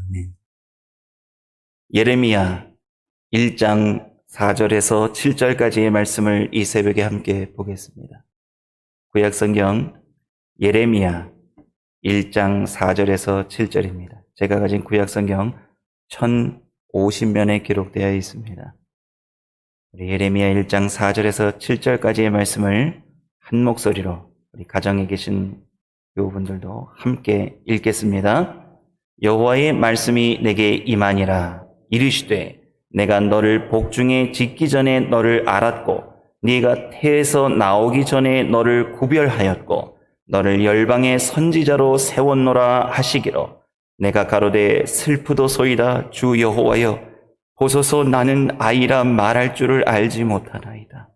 아멘. 예레미야 1장 4절에서 7절까지의 말씀을 이 새벽에 함께 보겠습니다. 구약성경 예레미야 1장 4절에서 7절입니다. 제가 가진 구약성경 1050면에 기록되어 있습니다. 우리 예레미야 1장 4절에서 7절까지의 말씀을 한 목소리로 우리 가정에 계신 교우분들도 함께 읽겠습니다. 여호와의 말씀이 내게 임하니라. 이르시되 내가 너를 복중에 짓기 전에 너를 알았고 네가 태에서 나오기 전에 너를 구별하였고 너를 열방의 선지자로 세웠노라 하시기로 내가 가로되 슬프도소이다. 주 여호와여 보소서 나는 아이라 말할 줄을 알지 못하나이다.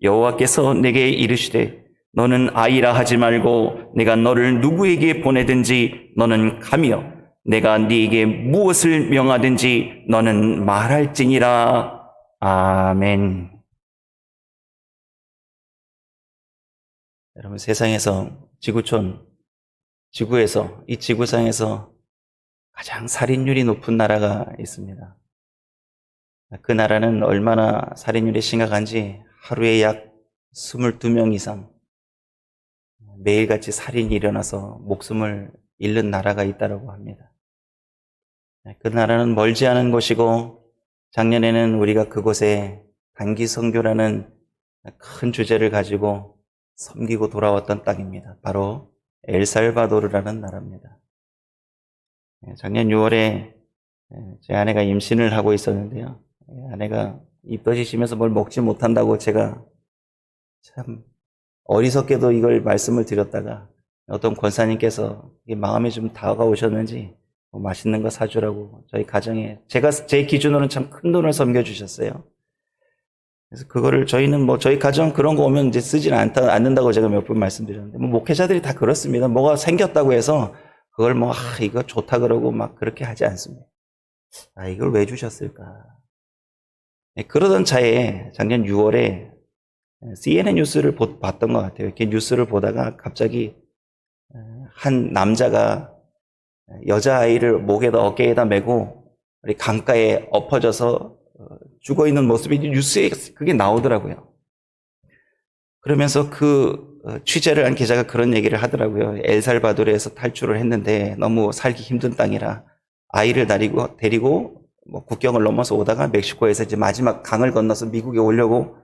여호와께서 내게 이르시되 너는 아이라 하지 말고 내가 너를 누구에게 보내든지 너는 가며 내가 네게 무엇을 명하든지 너는 말할지니라. 아멘. 여러분, 세상에서 지구에서 이 지구상에서 가장 살인율이 높은 나라가 있습니다. 그 나라는 얼마나 살인율이 심각한지 하루에 약 22명 이상 매일같이 살인이 일어나서 목숨을 잃는 나라가 있다고 합니다. 그 나라는 멀지 않은 곳이고 작년에는 우리가 그곳에 단기 선교라는 큰 주제를 가지고 섬기고 돌아왔던 땅입니다. 바로 엘살바도르라는 나라입니다. 작년 6월에 제 아내가 임신을 하고 있었는데요. 아내가 입 터지시면서 뭘 먹지 못한다고 제가 참 어리석게도 이걸 말씀을 드렸다가 어떤 권사님께서 마음에 좀 다가오셨는지 맛있는 거 사주라고 저희 가정에 제 기준으로는 참 큰 돈을 섬겨주셨어요. 그래서 그거를 저희는 저희 가정 그런 거 오면 이제 쓰지는 않는다고 제가 몇 번 말씀드렸는데 목회자들이 다 그렇습니다. 뭐가 생겼다고 해서 그걸 이거 좋다 그러고 막 그렇게 하지 않습니다. 이걸 왜 주셨을까? 그러던 차에 작년 6월에 CNN 뉴스를 봤던 것 같아요. 이렇게 뉴스를 보다가 갑자기 한 남자가 여자아이를 어깨에다 메고 강가에 엎어져서 죽어있는 모습이 뉴스에 그게 나오더라고요. 그러면서 그 취재를 한 기자가 그런 얘기를 하더라고요. 엘살바도르에서 탈출을 했는데 너무 살기 힘든 땅이라 아이를 데리고 국경을 넘어서 오다가 멕시코에서 이제 마지막 강을 건너서 미국에 오려고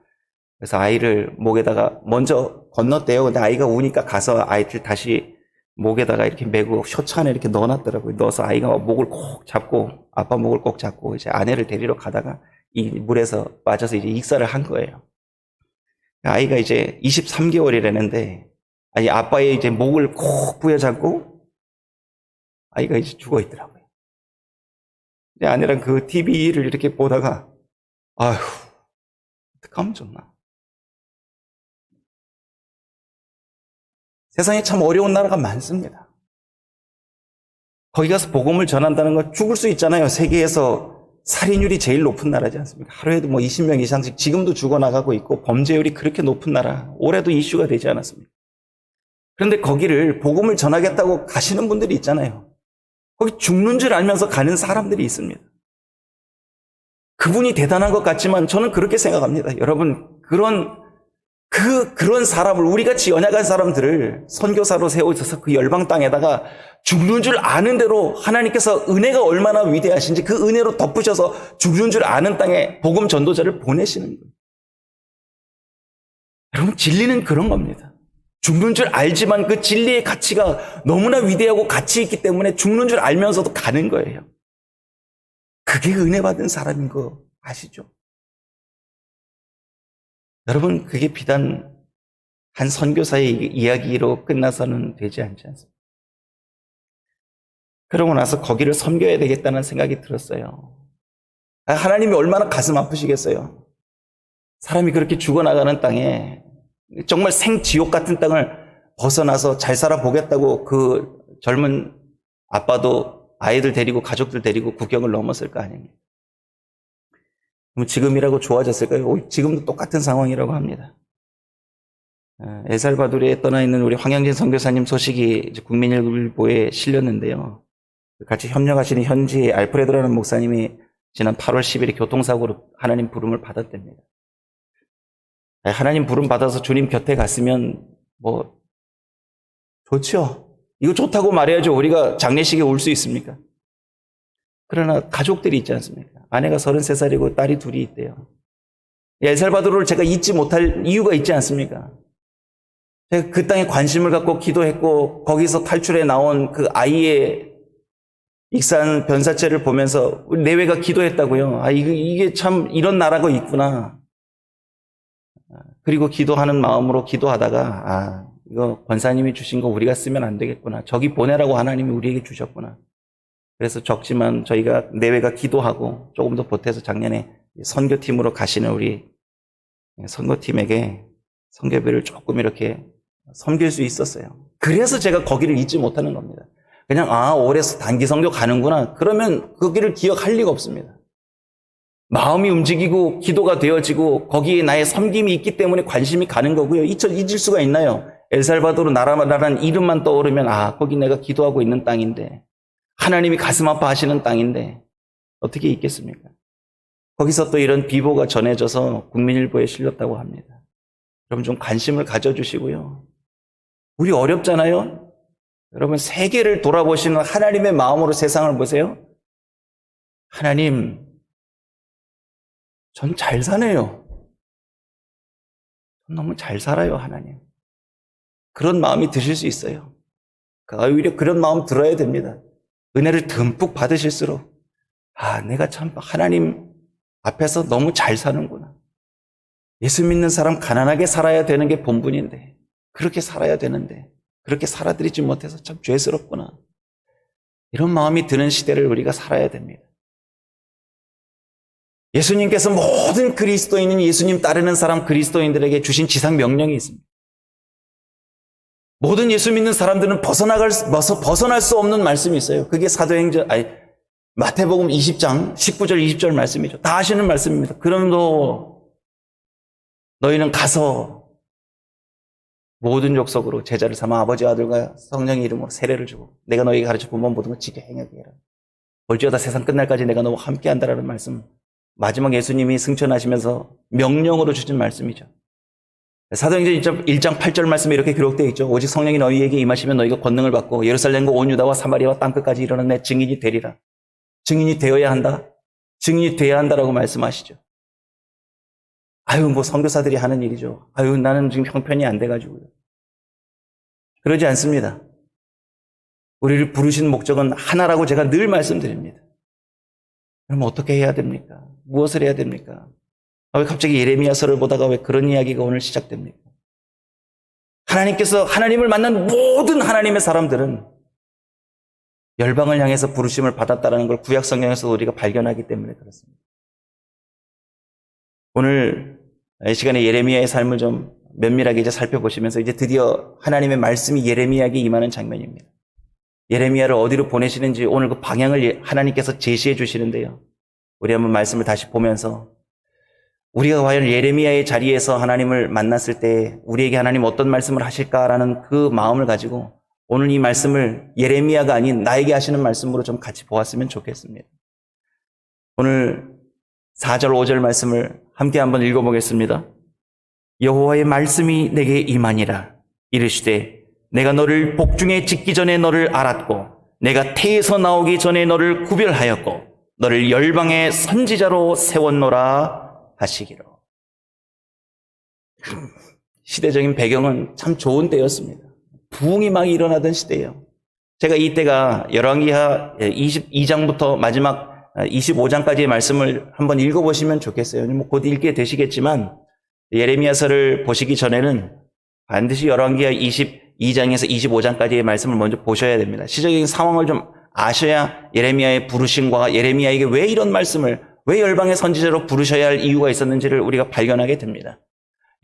그래서 아이를 목에다가 먼저 건넜대요. 근데 아이가 우니까 가서 아이를 다시 목에다가 이렇게 메고 쇼츠 안에 이렇게 넣어놨더라고요. 넣어서 아이가 아빠 목을 꼭 잡고 이제 아내를 데리러 가다가 이 물에서 빠져서 이제 익사를 한 거예요. 아이가 이제 23개월이라는데 아빠의 이제 목을 콕 부여잡고 아이가 이제 죽어 있더라고요. 아내랑 그 TV를 이렇게 보다가 어떡하면 좋나. 세상에 참 어려운 나라가 많습니다. 거기 가서 복음을 전한다는 건 죽을 수 있잖아요. 세계에서 살인율이 제일 높은 나라지 않습니까? 하루에도 20명 이상씩 지금도 죽어나가고 있고 범죄율이 그렇게 높은 나라. 올해도 이슈가 되지 않았습니까? 그런데 거기를 복음을 전하겠다고 가시는 분들이 있잖아요. 거기 죽는 줄 알면서 가는 사람들이 있습니다. 그분이 대단한 것 같지만 저는 그렇게 생각합니다. 여러분, 그런 사람을, 우리같이 연약한 사람들을 선교사로 세워서 그 열방 땅에다가 죽는 줄 아는 대로 하나님께서 은혜가 얼마나 위대하신지 그 은혜로 덮으셔서 죽는 줄 아는 땅에 복음 전도자를 보내시는 거예요. 여러분, 진리는 그런 겁니다. 죽는 줄 알지만 그 진리의 가치가 너무나 위대하고 가치 있기 때문에 죽는 줄 알면서도 가는 거예요. 그게 은혜 받은 사람인 거 아시죠? 여러분, 그게 비단 한 선교사의 이야기로 끝나서는 되지 않지 않습니까? 그러고 나서 거기를 섬겨야 되겠다는 생각이 들었어요. 하나님이 얼마나 가슴 아프시겠어요. 사람이 그렇게 죽어나가는 땅에 정말 생지옥 같은 땅을 벗어나서 잘 살아보겠다고 그 젊은 아빠도 아이들 데리고 가족들 데리고 국경을 넘었을 거 아닙니까? 지금이라고 좋아졌을까요? 지금도 똑같은 상황이라고 합니다. 엘살바도르에 떠나 있는 우리 황영진 선교사님 소식이 국민일보에 실렸는데요. 같이 협력하시는 현지 알프레도라는 목사님이 지난 8월 10일에 교통사고로 하나님 부름을 받았답니다. 하나님 부름 받아서 주님 곁에 갔으면 좋죠. 이거 좋다고 말해야죠. 우리가 장례식에 올 수 있습니까? 그러나 가족들이 있지 않습니까? 아내가 33살이고 딸이 둘이 있대요. 엘살바도르를 제가 잊지 못할 이유가 있지 않습니까? 제가 그 땅에 관심을 갖고 기도했고 거기서 탈출해 나온 그 아이의 익산 변사체를 보면서 내외가 기도했다고요. 이게 참 이런 나라가 있구나. 그리고 기도하는 마음으로 기도하다가 이거 권사님이 주신 거 우리가 쓰면 안 되겠구나. 저기 보내라고 하나님이 우리에게 주셨구나. 그래서 적지만 저희가 내외가 기도하고 조금 더 보태서 작년에 선교팀으로 가시는 우리 선교팀에게 선교비를 조금 이렇게 섬길 수 있었어요. 그래서 제가 거기를 잊지 못하는 겁니다. 그냥 올해 단기 선교 가는구나. 그러면 거기를 기억할 리가 없습니다. 마음이 움직이고 기도가 되어지고 거기에 나의 섬김이 있기 때문에 관심이 가는 거고요. 잊을 수가 있나요? 엘살바도르 나라라는 이름만 떠오르면 거기 내가 기도하고 있는 땅인데 하나님이 가슴 아파하시는 땅인데 어떻게 있겠습니까? 거기서 또 이런 비보가 전해져서 국민일보에 실렸다고 합니다. 여러분 좀 관심을 가져주시고요. 우리 어렵잖아요? 여러분 세계를 돌아보시는 하나님의 마음으로 세상을 보세요. 하나님, 전 잘 사네요. 전 너무 잘 살아요, 하나님. 그런 마음이 드실 수 있어요. 오히려 그런 마음 들어야 됩니다. 은혜를 듬뿍 받으실수록 내가 참 하나님 앞에서 너무 잘 사는구나. 예수 믿는 사람 가난하게 살아야 되는 게 본분인데 그렇게 살아야 되는데 그렇게 살아드리지 못해서 참 죄스럽구나. 이런 마음이 드는 시대를 우리가 살아야 됩니다. 예수님께서 모든 그리스도인인 예수님 따르는 사람 그리스도인들에게 주신 지상 명령이 있습니다. 모든 예수 믿는 사람들은 벗어날 수 없는 말씀이 있어요. 그게 마태복음 20장 19절 20절 말씀이죠. 다 아시는 말씀입니다. 그럼도 너희는 가서 모든 족속으로 제자를 삼아 아버지와 아들과 성령의 이름으로 세례를 주고 내가 너희에게 가르쳐 본 모든 걸 지켜 행하게 해라. 볼지어다 세상 끝날까지 내가 너와 함께 한다라는 말씀, 마지막 예수님이 승천하시면서 명령으로 주신 말씀이죠. 사도행전 1장 8절 말씀에 이렇게 기록되어 있죠. 오직 성령이 너희에게 임하시면 너희가 권능을 받고 예루살렘과 온 유다와 사마리아와 땅끝까지 이르는 내 증인이 되리라. 증인이 되어야 한다. 증인이 돼야 한다라고 말씀하시죠. 선교사들이 하는 일이죠. 나는 지금 형편이 안 돼가지고요. 그러지 않습니다. 우리를 부르신 목적은 하나라고 제가 늘 말씀드립니다. 그럼 어떻게 해야 됩니까? 무엇을 해야 됩니까? 왜 갑자기 예레미야서를 보다가 왜 그런 이야기가 오늘 시작됩니까? 하나님께서 하나님을 만난 모든 하나님의 사람들은 열방을 향해서 부르심을 받았다는 걸 구약 성경에서 우리가 발견하기 때문에 그렇습니다. 오늘 이 시간에 예레미야의 삶을 좀 면밀하게 이제 살펴보시면서 이제 드디어 하나님의 말씀이 예레미야에게 임하는 장면입니다. 예레미야를 어디로 보내시는지 오늘 그 방향을 하나님께서 제시해 주시는데요. 우리 한번 말씀을 다시 보면서 우리가 과연 예레미야의 자리에서 하나님을 만났을 때 우리에게 하나님 어떤 말씀을 하실까라는 그 마음을 가지고 오늘 이 말씀을 예레미야가 아닌 나에게 하시는 말씀으로 좀 같이 보았으면 좋겠습니다. 오늘 4절 5절 말씀을 함께 한번 읽어보겠습니다. 여호와의 말씀이 내게 임하니라. 이르시되 내가 너를 복중에 짓기 전에 너를 알았고 내가 태에서 나오기 전에 너를 구별하였고 너를 열방의 선지자로 세웠노라 하시기로. 시대적인 배경은 참 좋은 때였습니다. 부흥이 막 일어나던 시대예요. 제가 이때가 열왕기하 22장부터 마지막 25장까지의 말씀을 한번 읽어보시면 좋겠어요. 곧 읽게 되시겠지만 예레미야서를 보시기 전에는 반드시 열왕기하 22장에서 25장까지의 말씀을 먼저 보셔야 됩니다. 시적인 상황을 좀 아셔야 예레미야의 부르심과 예레미야에게 왜 이런 말씀을, 왜 열방의 선지자로 부르셔야 할 이유가 있었는지를 우리가 발견하게 됩니다.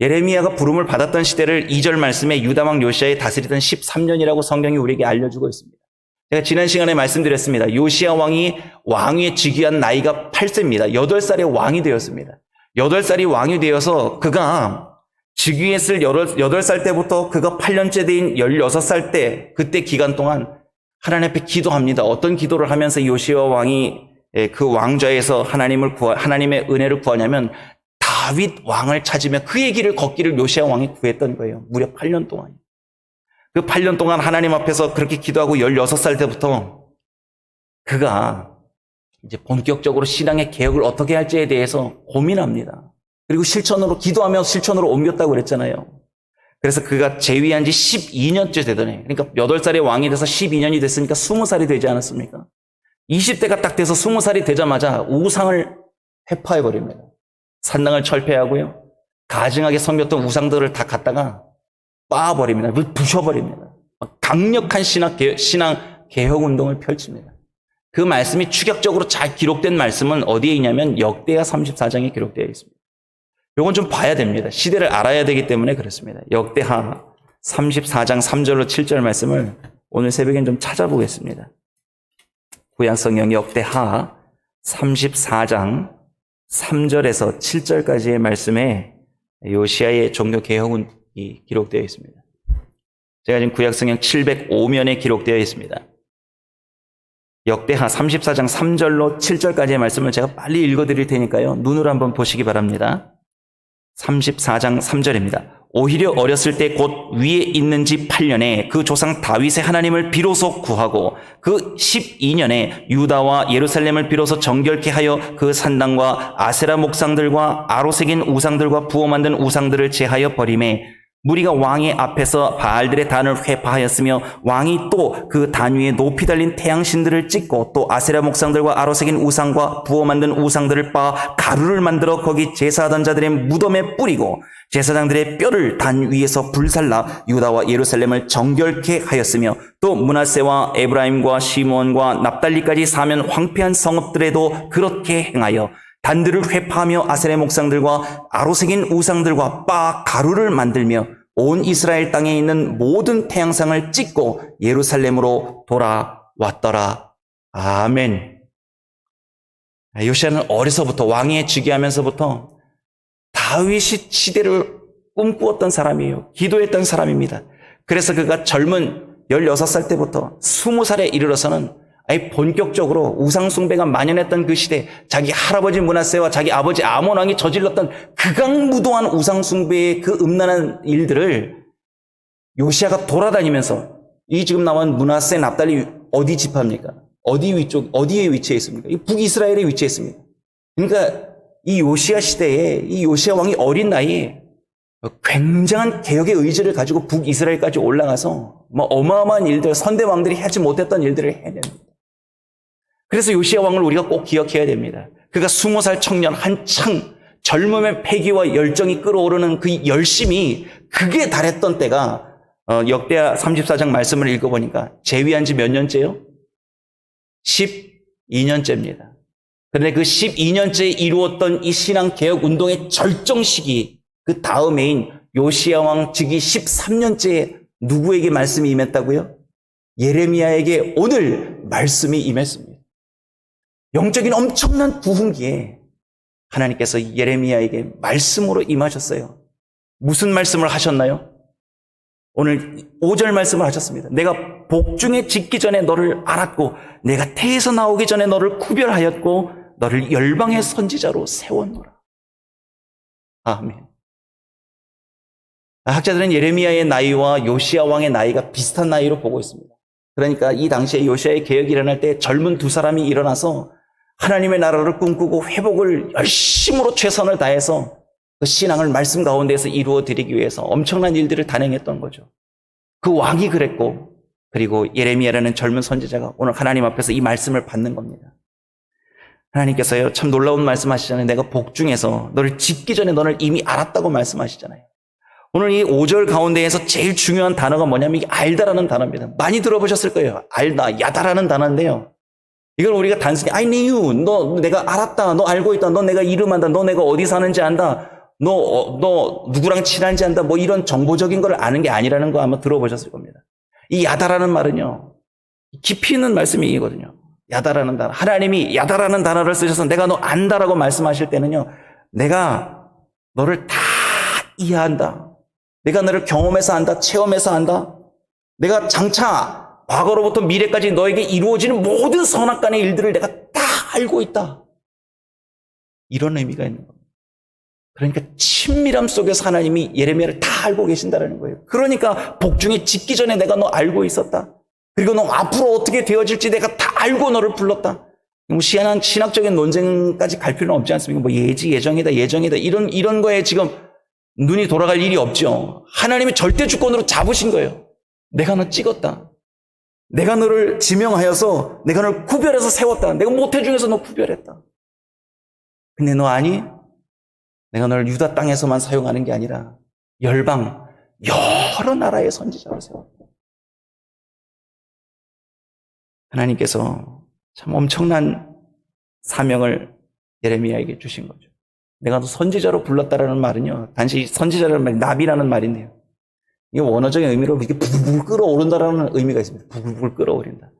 예레미야가 부름을 받았던 시대를 2절 말씀에 유다왕 요시아에 다스리던 13년이라고 성경이 우리에게 알려주고 있습니다. 제가 지난 시간에 말씀드렸습니다. 요시아 왕이 왕위에 즉위한 나이가 8세입니다. 8살에 왕이 되었습니다. 8살이 왕이 되어서 그가 즉위했을 8살 때부터 그가 8년째 된 16살 때 그때 기간 동안 하나님 앞에 기도합니다. 어떤 기도를 하면서 요시야 왕이 그 왕좌에서 하나님의 은혜를 구하냐면 다윗 왕을 찾으며 그의 길을 걷기를 요시야 왕이 구했던 거예요. 무려 8년 동안. 그 8년 동안 하나님 앞에서 그렇게 기도하고 16살 때부터 그가 이제 본격적으로 신앙의 개혁을 어떻게 할지에 대해서 고민합니다. 그리고 실천으로 기도하며 실천으로 옮겼다고 그랬잖아요. 그래서 그가 재위한 지 12년째 되더니, 그러니까 8살에 왕이 돼서 12년이 됐으니까 20살이 되지 않았습니까? 20대가 딱 돼서 20살이 되자마자 우상을 회파해버립니다. 산당을 철폐하고요. 가증하게 섬겼던 우상들을 다 갖다가 빻아버립니다. 부셔버립니다. 강력한 신앙 개혁 운동을 펼칩니다. 그 말씀이 추격적으로 잘 기록된 말씀은 어디에 있냐면 역대하 34장에 기록되어 있습니다. 이건 좀 봐야 됩니다. 시대를 알아야 되기 때문에 그렇습니다. 역대하 34장 3절로 7절 말씀을 오늘 새벽엔 좀 찾아보겠습니다. 구약성경 역대하 34장 3절에서 7절까지의 말씀에 요시야의 종교 개혁은 기록되어 있습니다. 제가 지금 구약성경 705면에 기록되어 있습니다. 역대하 34장 3절로 7절까지의 말씀을 제가 빨리 읽어드릴 테니까요. 눈으로 한번 보시기 바랍니다. 34장 3절입니다. 오히려 어렸을 때 곧 위에 있는 지 8년에 그 조상 다윗의 하나님을 비로소 구하고 그 12년에 유다와 예루살렘을 비로소 정결케 하여 그 산당과 아세라 목상들과 아로새긴 우상들과 부어 만든 우상들을 제하여 버리매 무리가 왕의 앞에서 바알들의 단을 회파하였으며 왕이 또 그 단 위에 높이 달린 태양신들을 찍고 또 아세라 목상들과 아로새긴 우상과 부어 만든 우상들을 빻아 가루를 만들어 거기 제사하던 자들의 무덤에 뿌리고 제사장들의 뼈를 단 위에서 불살라 유다와 예루살렘을 정결케 하였으며 또 므낫세와 에브라임과 시므온과 납달리까지 사면 황폐한 성읍들에도 그렇게 행하여 단들을 회파하며 아세라 목상들과 아로새긴 우상들과 빻아 가루를 만들며 온 이스라엘 땅에 있는 모든 태양상을 찍고 예루살렘으로 돌아왔더라. 아멘. 요시야는 어려서부터 왕위에 즉위하면서부터 다윗 시대를 꿈꾸었던 사람이에요. 기도했던 사람입니다. 그래서 그가 젊은 16살 때부터 20살에 이르러서는 아예 본격적으로 우상숭배가 만연했던 그 시대, 자기 할아버지 므낫세와 자기 아버지 아몬 왕이 저질렀던 극악무도한 우상숭배의 그 음란한 일들을 요시야가 돌아다니면서, 이 지금 나온 므낫세 납달리 어디 지파입니까? 어디에 위치해 있습니까? 이 북이스라엘에 위치해 있습니다. 그러니까 이 요시야 시대에 이 요시야 왕이 어린 나이에 굉장한 개혁의 의지를 가지고 북이스라엘까지 올라가서 어마어마한 일들, 선대 왕들이 하지 못했던 일들을 해냅니다. 그래서 요시야 왕을 우리가 꼭 기억해야 됩니다. 그가 20살 청년, 한창 젊음의 패기와 열정이 끌어오르는 그 열심이 극에 달했던 때가 역대하 34장 말씀을 읽어보니까 재위한 지 몇 년째요? 12년째입니다. 그런데 그 12년째에 이루었던 이 신앙개혁 운동의 절정 시기, 그 다음해인 요시야 왕 즉위 13년째에 누구에게 말씀이 임했다고요? 예레미야에게 오늘 말씀이 임했습니다. 영적인 엄청난 부흥기에 하나님께서 예레미야에게 말씀으로 임하셨어요. 무슨 말씀을 하셨나요? 오늘 5절 말씀을 하셨습니다. 내가 복중에 짓기 전에 너를 알았고 내가 태에서 나오기 전에 너를 구별하였고 너를 열방의 선지자로 세웠노라. 아멘. 학자들은 예레미야의 나이와 요시야 왕의 나이가 비슷한 나이로 보고 있습니다. 그러니까 이 당시에 요시야의 개혁이 일어날 때 젊은 두 사람이 일어나서 하나님의 나라를 꿈꾸고 회복을 열심으로 최선을 다해서 그 신앙을 말씀 가운데서 이루어 드리기 위해서 엄청난 일들을 단행했던 거죠. 그 왕이 그랬고, 그리고 예레미야라는 젊은 선지자가 오늘 하나님 앞에서 이 말씀을 받는 겁니다. 하나님께서요, 참 놀라운 말씀 하시잖아요. 내가 복중에서 너를 짓기 전에 너를 이미 알았다고 말씀하시잖아요. 오늘 이 5절 가운데에서 제일 중요한 단어가 뭐냐면 이게 알다라는 단어입니다. 많이 들어보셨을 거예요. 알다, 야다라는 단어인데요. 이걸 우리가 단순히 I knew you, 너 내가 알았다, 너 알고 있다, 너 내가 이름 안다, 너 내가 어디 사는지 안다, 너 누구랑 친한지 안다, 뭐 이런 정보적인 걸 아는 게 아니라는 거 아마 들어보셨을 겁니다. 이 야다라는 말은요, 깊이 있는 말씀이거든요. 야다라는 단어. 하나님이 야다라는 단어를 쓰셔서 내가 너 안다라고 말씀하실 때는요, 내가 너를 다 이해한다. 내가 너를 경험해서 안다, 체험해서 안다. 내가 장차 과거로부터 미래까지 너에게 이루어지는 모든 선악간의 일들을 내가 다 알고 있다. 이런 의미가 있는 겁니다. 그러니까 친밀함 속에서 하나님이 예레미야를 다 알고 계신다는 거예요. 그러니까 복중에 짓기 전에 내가 너 알고 있었다. 그리고 너 앞으로 어떻게 되어질지 내가 다 알고 너를 불렀다. 뭐 신학적인 논쟁까지 갈 필요는 없지 않습니까? 뭐 예정이다 이런 거에 지금 눈이 돌아갈 일이 없죠. 하나님이 절대 주권으로 잡으신 거예요. 내가 너 찍었다. 내가 너를 지명하여서 내가 너를 구별해서 세웠다. 내가 모태 중에서 너 구별했다. 근데 너 아니? 내가 너를 유다 땅에서만 사용하는 게 아니라 열방 여러 나라의 선지자로 세웠다. 하나님께서 참 엄청난 사명을 예레미야에게 주신 거죠. 내가 너 선지자로 불렀다라는 말은요, 단지 선지자라는 말이 나비라는 말인데요. 이게 원어적인 의미로 이게 부글부글 끓어오른다라는 의미가 있습니다. 부글부글 끓어오른다.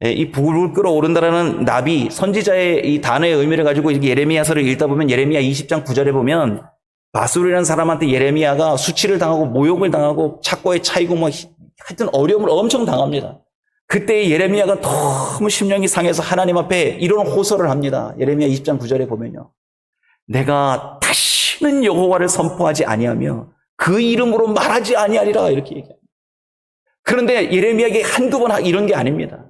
이 부글부글 끓어오른다라는 나비, 선지자의 이 단어의 의미를 가지고 예레미야서를 읽다 보면 예레미야 20장 9절에 보면 바술이라는 사람한테 예레미야가 수치를 당하고 모욕을 당하고 착고에 차이고 뭐 하여튼 어려움을 엄청 당합니다. 그때 예레미야가 너무 심령이 상해서 하나님 앞에 이런 호소를 합니다. 예레미야 20장 9절에 보면요. 내가 다시는 여호와를 선포하지 아니하며 그 이름으로 말하지 아니하리라 이렇게 얘기합니다. 그런데 예레미야에게 한두 번 이런 게 아닙니다.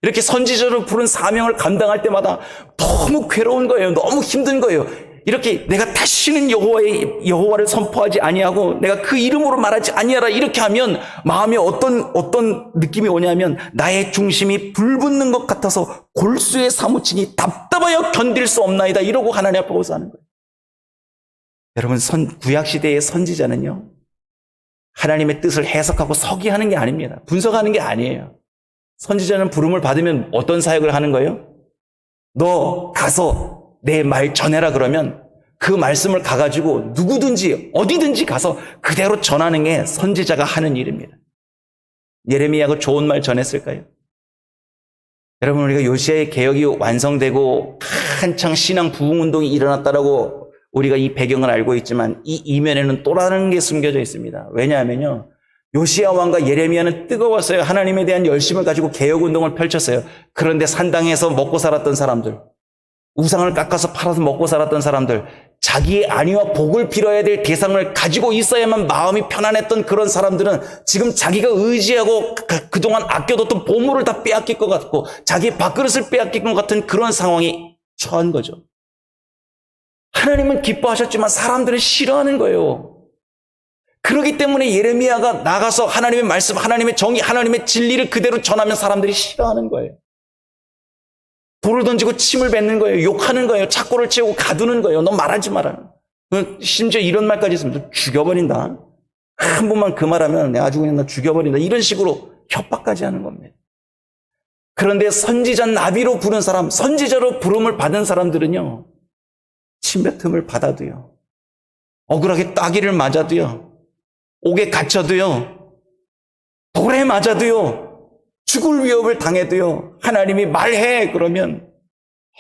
이렇게 선지자로 부른 사명을 감당할 때마다 너무 괴로운 거예요. 너무 힘든 거예요. 이렇게 내가 다시는 여호와를 선포하지 아니하고 내가 그 이름으로 말하지 아니하라 이렇게 하면 마음에 어떤 느낌이 오냐면 나의 중심이 불붙는 것 같아서 골수에 사무치니 답답하여 견딜 수 없나이다 이러고 하나님 앞에 호소하는 거예요. 여러분 구약시대의 선지자는요 하나님의 뜻을 해석하고 서기하는 게 아닙니다. 분석하는 게 아니에요. 선지자는 부름을 받으면 어떤 사역을 하는 거예요? 너 가서 내 말 전해라 그러면 그 말씀을 가가지고 누구든지 어디든지 가서 그대로 전하는 게 선지자가 하는 일입니다. 예레미야가 좋은 말 전했을까요? 여러분 우리가 요시야의 개혁이 완성되고 한창 신앙 부흥운동이 일어났다라고 우리가 이 배경을 알고 있지만 이 이면에는 또 다른 게 숨겨져 있습니다. 왜냐하면요. 요시야 왕과 예레미야는 뜨거웠어요. 하나님에 대한 열심을 가지고 개혁운동을 펼쳤어요. 그런데 산당에서 먹고 살았던 사람들, 우상을 깎아서 팔아서 먹고 살았던 사람들, 자기의 안위와 복을 빌어야 될 대상을 가지고 있어야만 마음이 편안했던 그런 사람들은 지금 자기가 의지하고 그동안 아껴뒀던 보물을 다 빼앗길 것 같고 자기의 밥그릇을 빼앗길 것 같은 그런 상황이 처한 거죠. 하나님은 기뻐하셨지만 사람들은 싫어하는 거예요. 그렇기 때문에 예레미야가 나가서 하나님의 말씀, 하나님의 정의, 하나님의 진리를 그대로 전하면 사람들이 싫어하는 거예요. 돌을 던지고 침을 뱉는 거예요. 욕하는 거예요. 착고를 채우고 가두는 거예요. 너 말하지 마라. 심지어 이런 말까지 있습니다. 죽여버린다. 한 번만 그 말하면 내가 아주 그냥 너 죽여버린다. 이런 식으로 협박까지 하는 겁니다. 그런데 선지자 나비로 부른 사람, 선지자로 부름을 받은 사람들은요. 침뱉음을 받아도요. 억울하게 따기를 맞아도요. 옥에 갇혀도요. 돌에 맞아도요. 죽을 위협을 당해도요. 하나님이 말해 그러면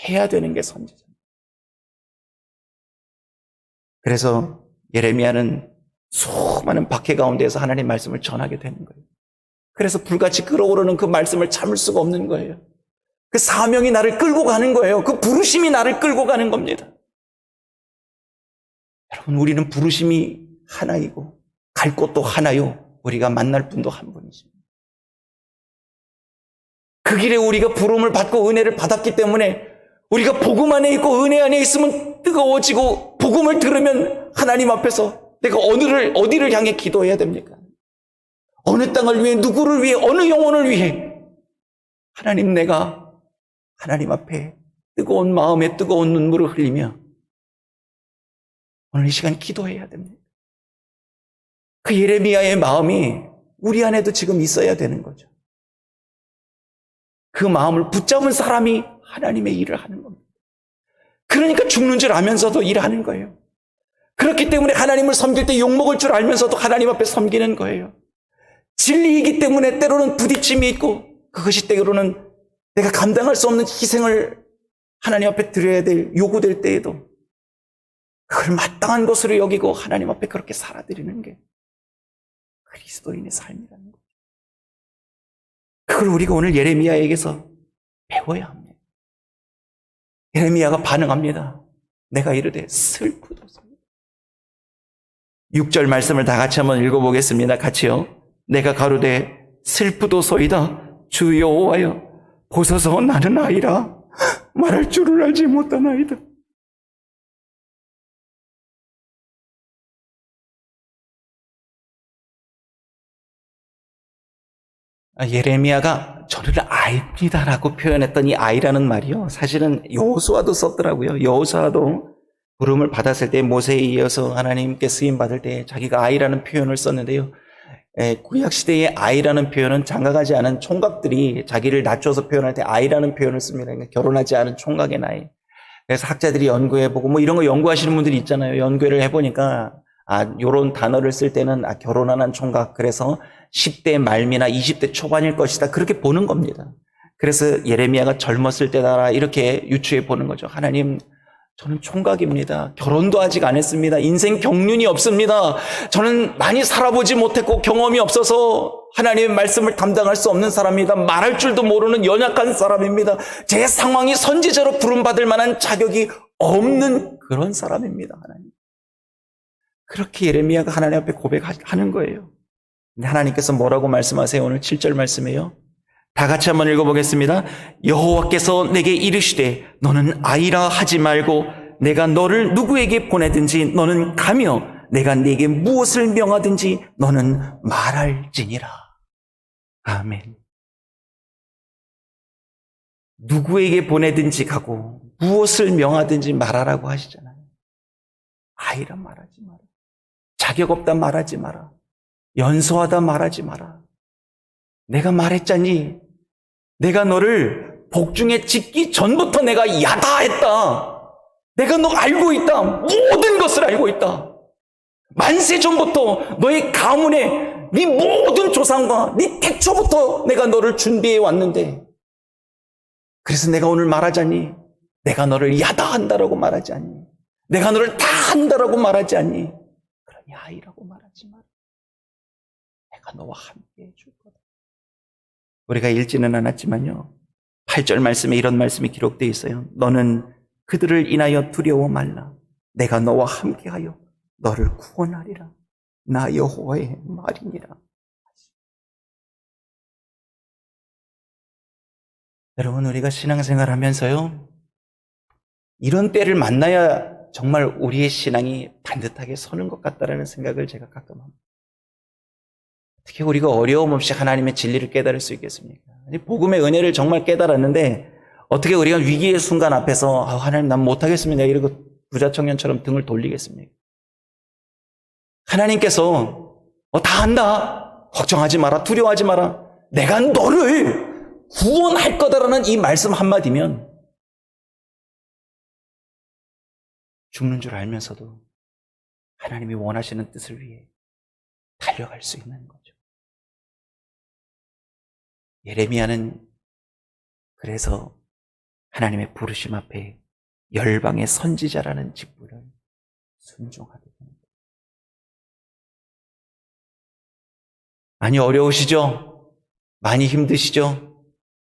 해야 되는 게 선지자입니다. 그래서 예레미야는 수많은 박해 가운데에서 하나님의 말씀을 전하게 되는 거예요. 그래서 불같이 끓어오르는 그 말씀을 참을 수가 없는 거예요. 그 사명이 나를 끌고 가는 거예요. 그 부르심이 나를 끌고 가는 겁니다. 여러분 우리는 부르심이 하나이고 갈 곳도 하나요. 우리가 만날 분도 한 분이십니다. 그 길에 우리가 부름을 받고 은혜를 받았기 때문에 우리가 복음 안에 있고 은혜 안에 있으면 뜨거워지고 복음을 들으면 하나님 앞에서 내가 어디를 향해 기도해야 됩니까? 어느 땅을 위해, 누구를 위해, 어느 영혼을 위해 하나님 내가 하나님 앞에 뜨거운 마음에 뜨거운 눈물을 흘리며 오늘 이 시간 기도해야 됩니다. 그 예레미야의 마음이 우리 안에도 지금 있어야 되는 거죠. 그 마음을 붙잡은 사람이 하나님의 일을 하는 겁니다. 그러니까 죽는 줄 알면서도 일하는 거예요. 그렇기 때문에 하나님을 섬길 때 욕먹을 줄 알면서도 하나님 앞에 섬기는 거예요. 진리이기 때문에 때로는 부딪힘이 있고 그것이 때로는 내가 감당할 수 없는 희생을 하나님 앞에 드려야 될 요구될 때에도 그걸 마땅한 것으로 여기고 하나님 앞에 그렇게 살아드리는 게 그리스도인의 삶이라는 거예요. 그걸 우리가 오늘 예레미야에게서 배워야 합니다. 예레미야가 반응합니다. 내가 이르되 슬프도소이다. 6절 말씀을 다 같이 한번 읽어보겠습니다. 같이요. 내가 가로되 슬프도소이다. 주 여호와여 보소서 나는 아이라 말할 줄을 알지 못하나이다. 예레미야가 저를 아입니다라고 표현했던 이 아이라는 말이요, 사실은 여호수아도 썼더라고요. 여호수아도 부름을 받았을 때 모세에 이어서 하나님께 쓰임 받을 때 자기가 아이라는 표현을 썼는데요, 구약 시대의 아이라는 표현은 장가가지 않은 총각들이 자기를 낮춰서 표현할 때 아이라는 표현을 씁니다. 그러니까 결혼하지 않은 총각의 나이. 그래서 학자들이 연구해보고 뭐 이런 거 연구하시는 분들이 있잖아요. 연구를 해보니까 요런 단어를 쓸 때는 결혼한 총각, 그래서 10대 말미나 20대 초반일 것이다, 그렇게 보는 겁니다. 그래서 예레미야가 젊었을 때다 이렇게 유추해 보는 거죠. 하나님, 저는 총각입니다. 결혼도 아직 안 했습니다. 인생 경륜이 없습니다. 저는 많이 살아보지 못했고 경험이 없어서 하나님의 말씀을 담당할 수 없는 사람입니다. 말할 줄도 모르는 연약한 사람입니다. 제 상황이 선지자로 부름받을 만한 자격이 없는 그런 사람입니다. 하나님, 그렇게 예레미야가 하나님 앞에 고백하는 거예요. 근데 하나님께서 뭐라고 말씀하세요? 오늘 7절 말씀이에요. 다 같이 한번 읽어보겠습니다. 여호와께서 내게 이르시되 너는 아이라 하지 말고 내가 너를 누구에게 보내든지 너는 가며 내가 네게 무엇을 명하든지 너는 말할지니라. 아멘. 누구에게 보내든지 가고 무엇을 명하든지 말하라고 하시잖아요. 아이라 말하지 마라. 자격 없다 말하지 마라. 연소하다 말하지 마라. 내가 말했잖니. 내가 너를 복중에 짓기 전부터 내가 야다했다. 내가 너 알고 있다. 모든 것을 알고 있다. 만세 전부터 너의 가문에 네 모든 조상과 네 태초부터 내가 너를 준비해 왔는데, 그래서 내가 오늘 말하자니 내가 너를 야다한다라고 말하지 않니? 내가 너를 다 한다라고 말하지 않니? 그러니 아이라고 말하지 마라. 내가 너와 함께 해줄 거다. 우리가 읽지는 않았지만요, 8절 말씀에 이런 말씀이 기록되어 있어요. 너는 그들을 인하여 두려워 말라. 내가 너와 함께하여 너를 구원하리라. 나 여호와의 말이니라. 여러분, 우리가 신앙생활 하면서요, 이런 때를 만나야 정말 우리의 신앙이 반듯하게 서는 것 같다라는 생각을 제가 가끔 합니다. 어떻게 우리가 어려움 없이 하나님의 진리를 깨달을 수 있겠습니까? 복음의 은혜를 정말 깨달았는데 어떻게 우리가 위기의 순간 앞에서 하나님 난 못하겠습니다 이러고 부자 청년처럼 등을 돌리겠습니까? 하나님께서 다 한다, 걱정하지 마라, 두려워하지 마라, 내가 너를 구원할 거다라는 이 말씀 한마디면 죽는 줄 알면서도 하나님이 원하시는 뜻을 위해 달려갈 수 있는 거죠. 예레미야는 그래서 하나님의 부르심 앞에 열방의 선지자라는 직분을 순종하게 됩니다. 많이 어려우시죠? 많이 힘드시죠?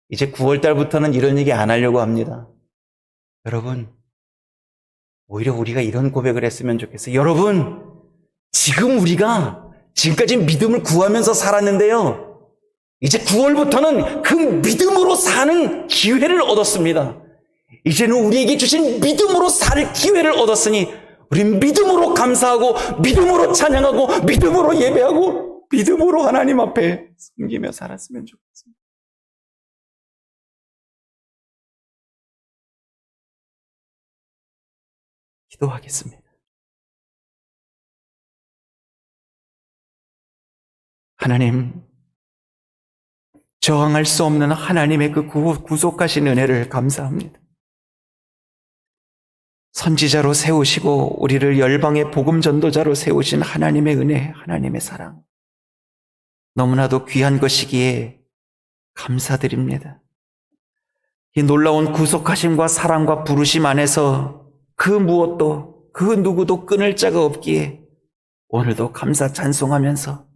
이제 9월달부터는 이런 얘기 안 하려고 합니다. 여러분, 오히려 우리가 이런 고백을 했으면 좋겠어요. 여러분, 지금 우리가 지금까지 믿음을 구하면서 살았는데요, 이제 9월부터는 그 믿음으로 사는 기회를 얻었습니다. 이제는 우리에게 주신 믿음으로 살 기회를 얻었으니 우리 믿음으로 감사하고 믿음으로 찬양하고 믿음으로 예배하고 믿음으로 하나님 앞에 섬기며 살았으면 좋겠습니다. 기도하겠습니다. 하나님, 저항할 수 없는 하나님의 그 구속하신 은혜를 감사합니다. 선지자로 세우시고 우리를 열방의 복음 전도자로 세우신 하나님의 은혜, 하나님의 사랑, 너무나도 귀한 것이기에 감사드립니다. 이 놀라운 구속하심과 사랑과 부르심 안에서 그 무엇도 그 누구도 끊을 자가 없기에 오늘도 감사 찬송하면서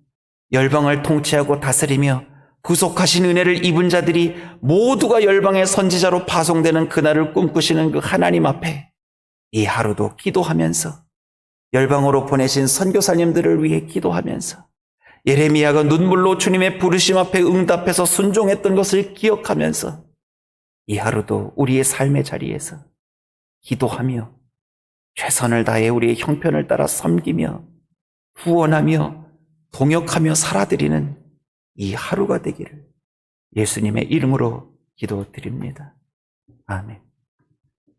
열방을 통치하고 다스리며 구속하신 은혜를 입은 자들이 모두가 열방의 선지자로 파송되는 그날을 꿈꾸시는 그 하나님 앞에 이 하루도 기도하면서, 열방으로 보내신 선교사님들을 위해 기도하면서, 예레미야가 눈물로 주님의 부르심 앞에 응답해서 순종했던 것을 기억하면서 이 하루도 우리의 삶의 자리에서 기도하며 최선을 다해 우리의 형편을 따라 섬기며 후원하며 동역하며 살아드리는 이 하루가 되기를 예수님의 이름으로 기도드립니다. 아멘.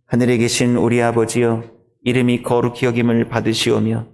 하늘에 계신 우리 아버지여, 이름이 거룩히 여김을 받으시오며